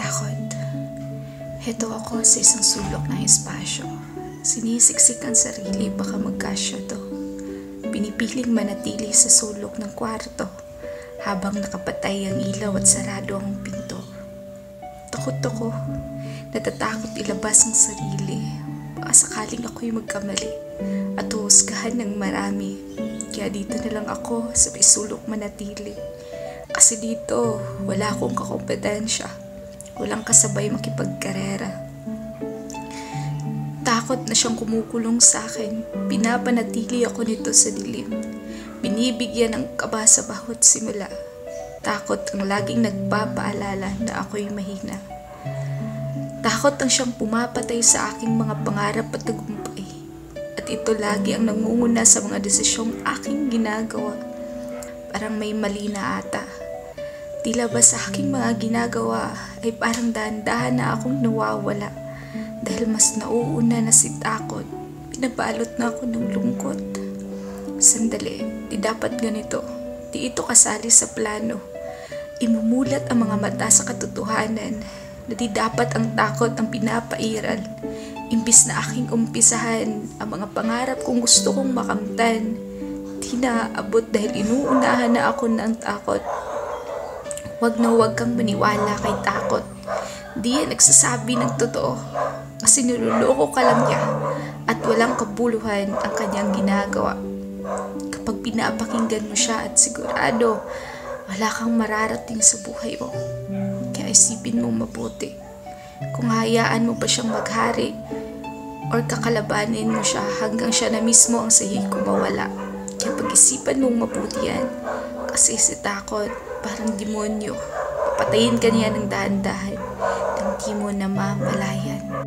Takot. Heto ako sa isang sulok ng espasyo. Sinisiksik ang sarili, baka magkasya to. Pinipiling manatili sa sulok ng kwarto habang nakapatay ang ilaw at sarado ang pinto. Takot ako. Natatakot ilabas ang sarili. Baka sakaling ako'y magkamali at huhusgahan ng marami. Kaya dito na lang ako sa may sulok manatili. Kasi dito, wala akong kakompetensya. Walang kasabay makipagkarera. Takot na siyang kumukulong sa akin. Pinapanatili ako nito sa dilim. Binibigyan ng kaba sa bawat simula. Takot ang laging nagpapaalala na ako'y mahina. Takot ang siyang pumapatay sa aking mga pangarap at tagumpay. At ito lagi ang nangunguna sa mga desisyong aking ginagawa. Parang may mali na ata. Tila ba sa aking mga ginagawa ay parang dahan-dahan na akong nawawala dahil mas nauuna na si takot. Pinabalot na ako ng lungkot. Sandali, di dapat ganito. Di ito kasali sa plano. Imumulat ang mga mata sa katotohanan na di dapat ang takot ang pinapairal. Imbis na aking umpisahan ang mga pangarap kung gusto kong makamtan, di naaabot dahil inuunahan na ako ng takot. Huwag na huwag kang maniwala kay takot. Di yan nagsasabi ng totoo. Kasi niloloko ka lang niya at walang kabuluhan ang kanyang ginagawa. Kapag pinapakinggan mo siya at sigurado, wala kang mararating sa buhay mo. Kaya isipin mong mabuti. Kung hayaan mo ba siyang maghari or kakalabanin mo siya hanggang siya na mismo ang sahig kung mawala. Kaya pag-isipan mong mabuti yan. Kasi si takot parang demonyo. Patayin ka niya ng dahan-dahan nang di mo na mamalayan.